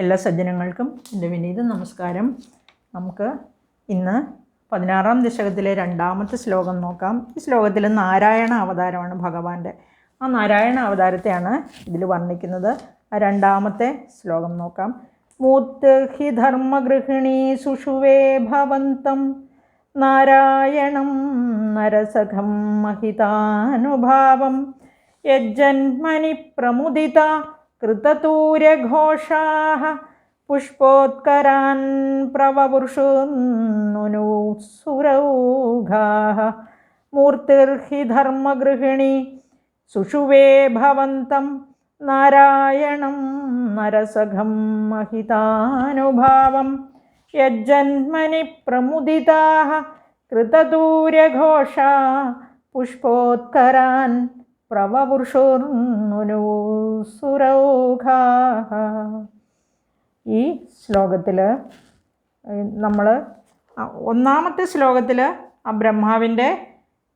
എല്ലാ സജ്ജനങ്ങൾക്കും എൻ്റെ വിനീത നമസ്കാരം. നമുക്ക് ഇന്ന് 16-ാം ദശകത്തിലെ 2-ാമത്തെ ശ്ലോകം നോക്കാം. ഈ ശ്ലോകത്തിൽ നാരായണ അവതാരമാണ് ഭഗവാന്റെ. ആ നാരായണ അവതാരത്തെയാണ് ഇതിൽ വർണ്ണിക്കുന്നത്. ആ 2-ാമത്തെ ശ്ലോകം നോക്കാം. മൂർത്തി ധർമ്മഗൃഹിണീ സുഷുവേ ഭവന്തം നാരായണം നരസഖം മഹിതാനുഭാവം യജ്ജന്മനി പ്രമുദിത കൃതതൂര്യഘോഷാഃ പുഷ്പോത്കരാൻ പ്രവവൃഷുന്നുസുരൗഘാഃ മൂർത്തിർഹി ധർമ്മഗൃഹിണി സുഷുവേ ഭവന്തം നാരായണം നരസഖം മഹിതാനുഭാവം യജ്ജന്മനി പ്രമുദിതാഃ കൃതതൂര്യഘോഷാ പുഷ്പോത്കരാൻ പ്രവവൃഷുന്നുസുരൗഘാഃ. ഈ ശ്ലോകത്തിൽ നമ്മൾ 1-ാമത്തെ ശ്ലോകത്തിൽ ആ ബ്രഹ്മാവിൻ്റെ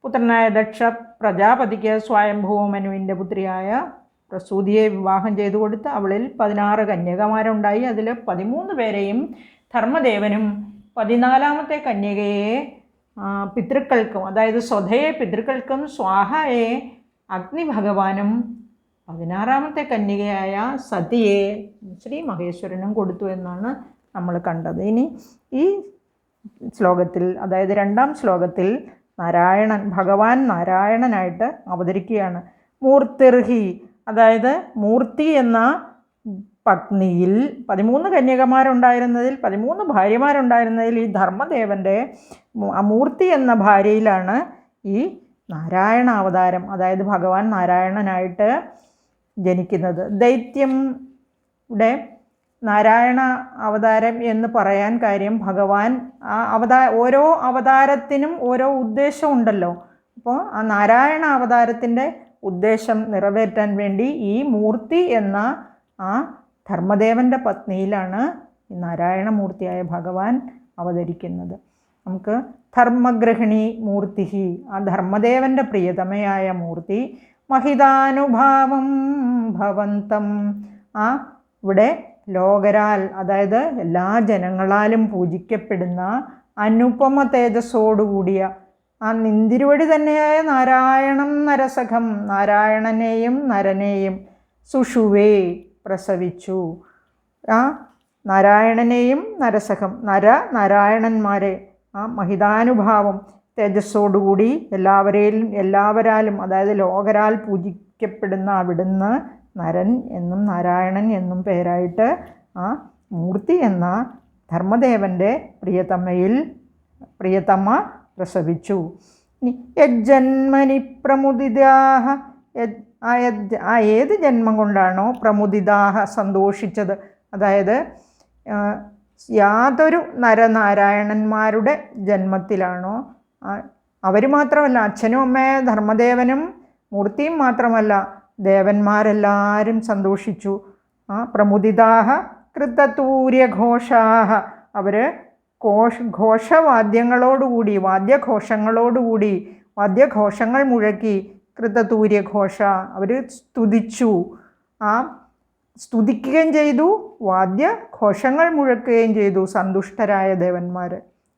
പുത്രനായ ദക്ഷ പ്രജാപതിക്ക് സ്വയംഭൂമനുവിൻ്റെ പുത്രിയായ പ്രസൂതിയെ വിവാഹം ചെയ്തു കൊടുത്ത് അവളിൽ 16 കന്യകമാരുണ്ടായി. അതിൽ 13 പേരെയും ധർമ്മദേവനും 14-ാമത്തെ കന്യകയെ പിതൃക്കൾക്കും, അതായത് സ്വധയെ പിതൃക്കൾക്കും സ്വാഹയെ അഗ്നി ഭഗവാനും 16-ാമത്തെ കന്യകയായ സതിയെ ശ്രീ മഹേശ്വരനും കൊടുത്തു എന്നാണ് നമ്മൾ കണ്ടത്. ഇനി ഈ ശ്ലോകത്തിൽ, അതായത് 2-ാം ശ്ലോകത്തിൽ ഭഗവാൻ നാരായണനായിട്ട് അവതരിക്കുകയാണ്. മൂർത്തിർഹി, അതായത് മൂർത്തി എന്ന പത്നിയിൽ 13 കന്യകമാരുണ്ടായിരുന്നതിൽ 13 ഭാര്യമാരുണ്ടായിരുന്നതിൽ ഈ ധർമ്മദേവൻ്റെ മൂർത്തി എന്ന ഭാര്യയിലാണ് ഈ നാരായണ അവതാരം, അതായത് ഭഗവാൻ നാരായണനായിട്ട് ജനിക്കുന്നത്. ദൈത്യം ഇവിടെ നാരായണ അവതാരം എന്ന് പറയാൻ കാര്യം, ഭഗവാൻ ആ ഓരോ അവതാരത്തിനും ഓരോ ഉദ്ദേശമുണ്ടല്ലോ. അപ്പോൾ ആ നാരായണ അവതാരത്തിൻ്റെ ഉദ്ദേശം നിറവേറ്റാൻ വേണ്ടി ഈ മൂർത്തി എന്ന ആ ധർമ്മദേവൻ്റെ പത്നിയിലാണ് ഈ നാരായണമൂർത്തിയായ ഭഗവാൻ അവതരിക്കുന്നത്. നമുക്ക് ധർമ്മഗൃഹിണി മൂർത്തി, ആ ധർമ്മദേവൻ്റെ പ്രിയതമയായ മൂർത്തി, മഹിതാനുഭാവം ഭവന്തം, ആ ഇവിടെ ലോകരാൽ, അതായത് എല്ലാ ജനങ്ങളാലും പൂജിക്കപ്പെടുന്ന അനുപമ തേജസ്സോടുകൂടിയ ആ നിന്തിരുവടി തന്നെയായ നാരായണം നരസഖം, നാരായണനെയും നരനെയും സുഷുവേ പ്രസവിച്ചു. ആ നാരായണനെയും നരസഖം, നാരായണന്മാരെ ആ മഹിതാനുഭാവം തേജസ്സോടുകൂടി എല്ലാവരാലും, അതായത് ലോകരാൽ പൂജിക്കപ്പെടുന്ന അവിടുന്ന് നരൻ എന്നും നാരായണൻ എന്നും പേരായിട്ട് ആ മൂർത്തി എന്ന ധർമ്മദേവൻ്റെ പ്രിയതമ പ്രസവിച്ചു. യജ്ജന്മനി പ്രമുദിതാഃ, ആ ഏത് ജന്മം കൊണ്ടാണോ പ്രമുദിതാഃ സന്തോഷിച്ചത്, അതായത് യാതൊരു നരനാരായണന്മാരുടെ ജന്മത്തിലാണോ, അവർ മാത്രമല്ല, അച്ഛനും അമ്മയെ ധർമ്മദേവനും മൂർത്തിയും മാത്രമല്ല, ദേവന്മാരെല്ലാവരും സന്തോഷിച്ചു. പ്രമുദിതാഃ കൃതതൂര്യഘോഷാഃ, അവർ ഘോഷവാദ്യങ്ങളോടുകൂടി, വാദ്യഘോഷങ്ങൾ മുഴക്കി, കൃതതൂര്യഘോഷ, അവർ സ്തുതിച്ചു, സ്തുതിക്കുകയും ചെയ്തു, വാദ്യഘോഷങ്ങൾ മുഴക്കുകയും ചെയ്തു സന്തുഷ്ടരായ ദേവന്മാർ.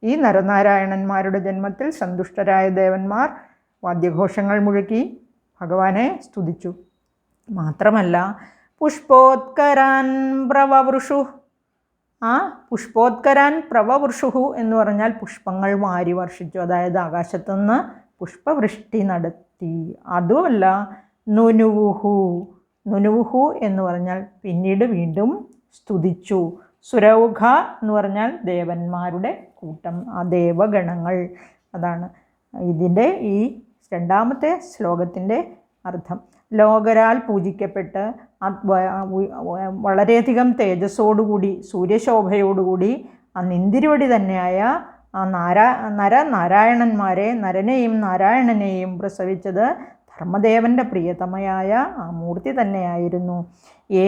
ഈ നരനാരായണന്മാരുടെ ജന്മത്തിൽ സന്തുഷ്ടരായ ദേവന്മാർ വാദ്യഘോഷങ്ങൾ മുഴക്കി ഭഗവാനെ സ്തുതിച്ചു. മാത്രമല്ല പുഷ്പോത്കരാൻ പ്രവവൃഷു, പുഷ്പോത്കരാൻ പ്രവവൃഷുഹു എന്ന് പറഞ്ഞാൽ പുഷ്പങ്ങൾ വാരി വർഷിച്ചു, അതായത് ആകാശത്തുനിന്ന് പുഷ്പവൃഷ്ടി നടത്തി. അതുമല്ല നുനുവുഹു എന്ന് പറഞ്ഞാൽ പിന്നീട് വീണ്ടും സ്തുതിച്ചു. സുരൗഘ എന്ന് പറഞ്ഞാൽ ദേവന്മാരുടെ കൂട്ടം, ആ ദേവഗണങ്ങൾ. അതാണ് ഇതിൻ്റെ ഈ 2-ാമത്തെ ശ്ലോകത്തിൻ്റെ അർത്ഥം. ലോകരാൽ പൂജിക്കപ്പെട്ട് വളരെയധികം തേജസ്സോടുകൂടി, സൂര്യശോഭയോടുകൂടി ആ നിന്തിരുവടി തന്നെയായ ആ നാരായണന്മാരെ, നരനെയും നാരായണനെയും പ്രസവിച്ചത് ധർമ്മദേവൻ്റെ പ്രിയതമയായ ആ മൂർത്തി തന്നെയായിരുന്നു.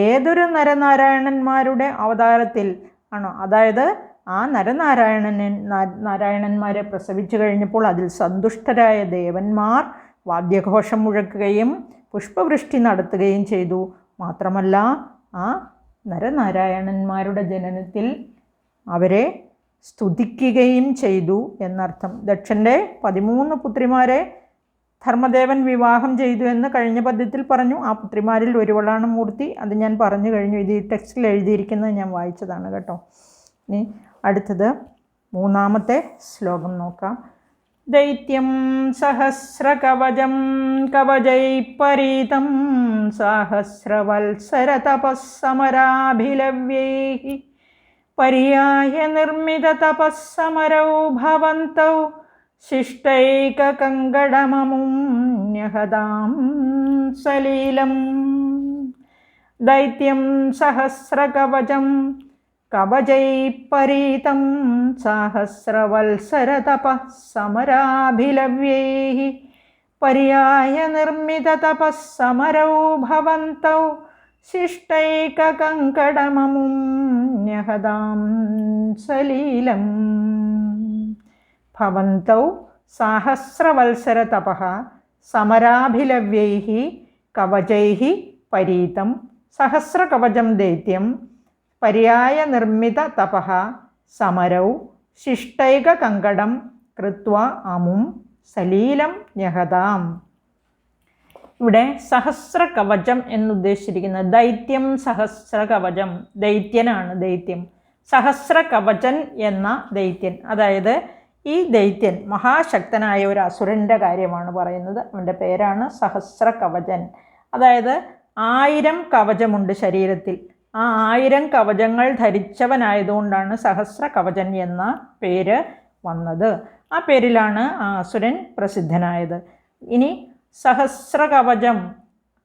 ഏതൊരു നരനാരായണന്മാരുടെ അവതാരത്തിൽ ആണോ, അതായത് ആ നാരായണന്മാരെ പ്രസവിച്ചു കഴിഞ്ഞപ്പോൾ അതിൽ സന്തുഷ്ടരായ ദേവന്മാർ വാദ്യഘോഷം മുഴക്കുകയും പുഷ്പവൃഷ്ടി നടത്തുകയും ചെയ്തു. മാത്രമല്ല ആ നരനാരായണന്മാരുടെ ജനനത്തിൽ അവരെ സ്തുതിക്കുകയും ചെയ്തു എന്നർത്ഥം. ദക്ഷൻ്റെ 13 പുത്രിമാരെ ധർമ്മദേവൻ വിവാഹം ചെയ്തു എന്ന് കഴിഞ്ഞ പദ്യത്തിൽ പറഞ്ഞു. ആ പുത്രിമാരിൽ ഒരുവളാണ് മൂർത്തി. അത് ഞാൻ പറഞ്ഞു കഴിഞ്ഞു. ഇത് ഈ ടെക്സ്റ്റിൽ എഴുതിയിരിക്കുന്നത് ഞാൻ വായിച്ചതാണ് കേട്ടോ. ഇനി അടുത്തത് 3-ാമത്തെ ശ്ലോകം നോക്കാം. ദൈത്യം സഹസ്രകവചം കവചൈപരീതം സഹസ്രവത്സരതപസ്സമരാഭിലവ്യൈഃ പര്യായ നിർമ്മിതതപസ്സമരൗ ഭവന്തൗ ശിഷ്ടൈകകങ്കടമമും ന്യഹതാം സലീലം. ദൈത്യം സഹസ്രകവചം കവചൈപരീതം സഹസ്രവത്സരതപസ്സമരാഭിലവ്യൈഃ പര്യായ നിർമ്മിതതപസ്സമരൗ ഭവന്തൗ ശിഷ്ടൈകകങ്കടമമും ന്യഹതാം സലീലം. ഭവന്തൗ സഹസ്രവത്സരതപഃ സമരാഭിലവ്യൈഃ കവചൈഃ പരീതം സഹസ്രകവചം ദൈത്യം പര്യായ നിർമ്മിത തപഃ സമരൗ ശിഷ്ടൈകകങ്കടം കൃത്വാ അമും സലീലം ന്യഹതാം. ഇവിടെ സഹസ്രകവചം എന്നുദ്ദേശിച്ചിരിക്കുന്നത് ദൈത്യം സഹസ്രകവചം, ദൈത്യനാണ് ദൈത്യം. സഹസ്രകവചൻ എന്ന ദൈത്യൻ, അതായത് ഈ ദൈത്യൻ മഹാശക്തനായ ഒരു അസുരൻ്റെ കാര്യമാണ് പറയുന്നത്. അവൻ്റെ പേരാണ് സഹസ്രകവചൻ. അതായത് 1000 കവചമുണ്ട് ശരീരത്തിൽ. ആ 1000 കവചങ്ങൾ ധരിച്ചവനായതുകൊണ്ടാണ് സഹസ്രകവചൻ എന്ന പേര് വന്നത്. ആ പേരിലാണ് ആ അസുരൻ പ്രസിദ്ധനായത്. ഇനി സഹസ്രകവചം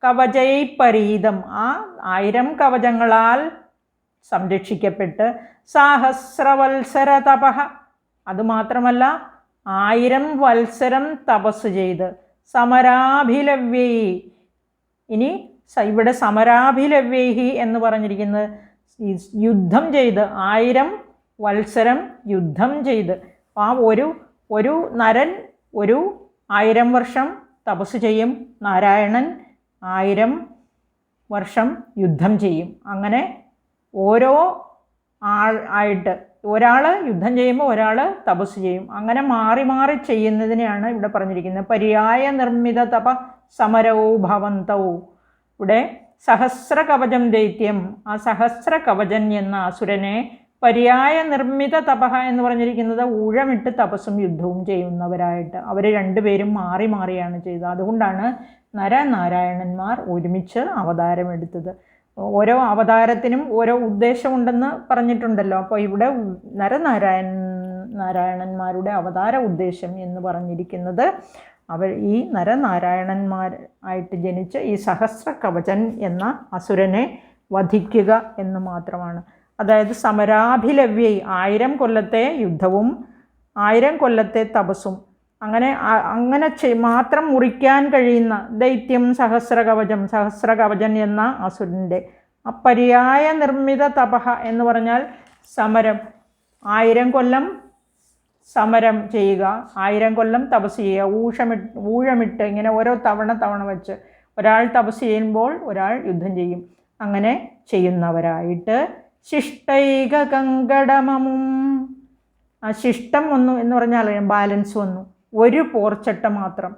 കവചൈപരീതം, ആ 1000 കവചങ്ങളാൽ സംരക്ഷിക്കപ്പെട്ട് സഹസ്രവത്സരതപഃ, അതുമാത്രമല്ല 1000 വത്സരം തപസ് ചെയ്ത് സമരാഭിലവ്യൈ. ഇനി ഇവിടെ സമരാഭിലവ്യൈ എന്ന് പറഞ്ഞിരിക്കുന്നത് യുദ്ധം ചെയ്ത് 1000 വത്സരം യുദ്ധം ചെയ്ത്. ആ ഒരു നരൻ 1000 വർഷം തപസ് ചെയ്യും, നാരായണൻ 1000 വർഷം യുദ്ധം ചെയ്യും. അങ്ങനെ ഓരോ ആയിട്ട് ഒരാൾ യുദ്ധം ചെയ്യുമ്പോൾ ഒരാൾ തപസ് ചെയ്യും. അങ്ങനെ മാറി മാറി ചെയ്യുന്നതിനെയാണ് ഇവിടെ പറഞ്ഞിരിക്കുന്നത്. പര്യായ നിർമ്മിത തപ സമരൗ ഭവന്തൗ. ഇവിടെ സഹസ്രകവചം ദൈത്യം, ആ സഹസ്രകവചൻ എന്ന അസുരനെ പര്യായ നിർമ്മിത തപഃ എന്ന് പറഞ്ഞിരിക്കുന്നത് ഊഴമിട്ട് തപസ്സും യുദ്ധവും ചെയ്യുന്നവരായിട്ട് അവർ രണ്ടുപേരും മാറി മാറിയാണ് ചെയ്തത്. അതുകൊണ്ടാണ് നരനാരായണന്മാർ ഒരുമിച്ച് അവതാരമെടുത്തത്. ഓരോ അവതാരത്തിനും ഓരോ ഉദ്ദേശമുണ്ടെന്ന് പറഞ്ഞിട്ടുണ്ടല്ലോ. അപ്പോൾ ഇവിടെ നാരായണന്മാരുടെ അവതാര ഉദ്ദേശം എന്ന് പറഞ്ഞിരിക്കുന്നത് അവർ ഈ നരനാരായണന്മാരായിട്ട് ജനിച്ച് ഈ സഹസ്രകവചൻ എന്ന അസുരനെ വധിക്കുക എന്ന് മാത്രമാണ്. അതായത് സമരാഭിലവ്യൈ, 1000 കൊല്ലത്തെ യുദ്ധവും 1000 കൊല്ലത്തെ തപസ്സും അങ്ങനെ മാത്രം മുറിക്കാൻ കഴിയുന്ന ദൈത്യം സഹസ്രകവചൻ എന്ന അസുരൻ്റെ പര്യായ നിർമ്മിത തപഃ എന്ന് പറഞ്ഞാൽ സമരം, 1000 കൊല്ലം സമരം ചെയ്യുക, 1000 കൊല്ലം തപസ് ചെയ്യുക, ഊഴമിട്ട് ഇങ്ങനെ ഓരോ തവണ വെച്ച് ഒരാൾ തപസ് ചെയ്യുമ്പോൾ ഒരാൾ യുദ്ധം ചെയ്യും. അങ്ങനെ ചെയ്യുന്നവരായിട്ട് ശിഷ്ടൈകകങ്കടമമും, ആ ശിഷ്ടം വന്നു എന്ന് പറഞ്ഞാൽ ബാലൻസ് വന്നു. ഒരു പോർച്ചട്ട മാത്രം,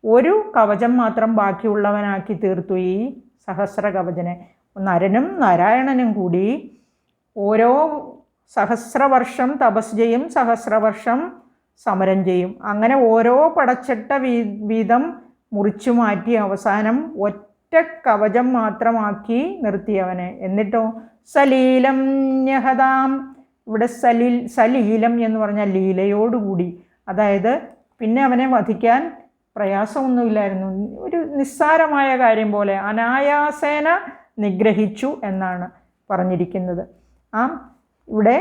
ഒരു കവചം മാത്രം ബാക്കിയുള്ളവനാക്കി തീർത്തു ഈ സഹസ്രകവചനെ. നരനും നാരായണനും കൂടി ഓരോ സഹസ്രവർഷം തപസ് ചെയ്യും, സഹസ്രവർഷം സമരം ചെയ്യും. അങ്ങനെ ഓരോ പടച്ചട്ട വീതം മുറിച്ചു മാറ്റി അവസാനം ഒറ്റ കവചം മാത്രമാക്കി നിർത്തിയവനെ. എന്നിട്ടോ സലീലം ന്യഹതാം. ഇവിടെ സലീലം എന്ന് പറഞ്ഞാൽ ലീലയോടുകൂടി, അതായത് പിന്നെ അവനെ വധിക്കാൻ പ്രയാസമൊന്നുമില്ലായിരുന്നു. ഒരു നിസ്സാരമായ കാര്യം പോലെ അനായാസേന നിഗ്രഹിച്ചു എന്നാണ് പറഞ്ഞിരിക്കുന്നത്. ഇവിടെ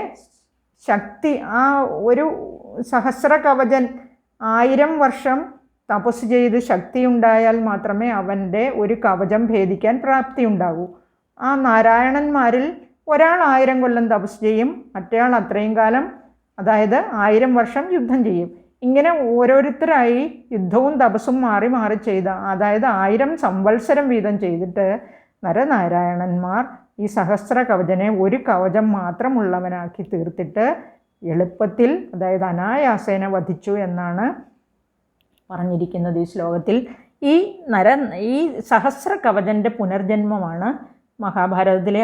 ശക്തി, ആ ഒരു സഹസ്രകവചൻ 1000 വർഷം തപസ് ചെയ്ത് ശക്തിയുണ്ടായാൽ മാത്രമേ അവൻ്റെ ഒരു കവചം ഭേദിക്കാൻ പ്രാപ്തി ഉണ്ടാകൂ. ആ നാരായണന്മാരിൽ ഒരാൾ 1000 കൊല്ലം തപസ് ചെയ്യും, മറ്റേയാൾ അത്രയും കാലം, അതായത് 1000 വർഷം യുദ്ധം ചെയ്യും. ഇങ്ങനെ ഓരോരുത്തരായി യുദ്ധവും തപസ്സും മാറി മാറി ചെയ്ത, അതായത് 1000 സംവത്സരം വീതം ചെയ്തിട്ട് നരനാരായണന്മാർ ഈ സഹസ്ര കവചനെ ഒരു കവചം മാത്രമുള്ളവനാക്കി തീർത്തിട്ട് എളുപ്പത്തിൽ, അതായത് അനായാസേന വധിച്ചു എന്നാണ് പറഞ്ഞിരിക്കുന്നത് ഈ ശ്ലോകത്തിൽ. ഈ സഹസ്ര കവചൻ്റെ പുനർജന്മമാണ് മഹാഭാരതത്തിലെ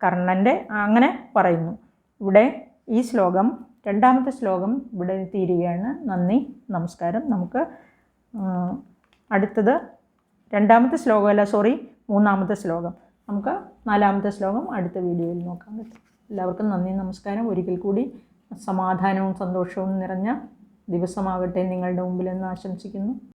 കർണൻ്റെ അങ്ങനെ പറയുന്നു. ഇവിടെ ഈ ശ്ലോകം, രണ്ടാമത്തെ ശ്ലോകം ഇവിടെ തീരുകയാണ്. നന്ദി, നമസ്കാരം. നമുക്ക് അടുത്തത് മൂന്നാമത്തെ ശ്ലോകം. നമുക്ക് നാലാമത്തെ ശ്ലോകം അടുത്ത വീഡിയോയിൽ നോക്കാൻ പറ്റും. എല്ലാവർക്കും നന്ദി, നമസ്കാരം. ഒരിക്കൽ കൂടി സമാധാനവും സന്തോഷവും നിറഞ്ഞ ദിവസമാകട്ടെ നിങ്ങളുടെ മുമ്പിലെന്ന് ആശംസിക്കുന്നു.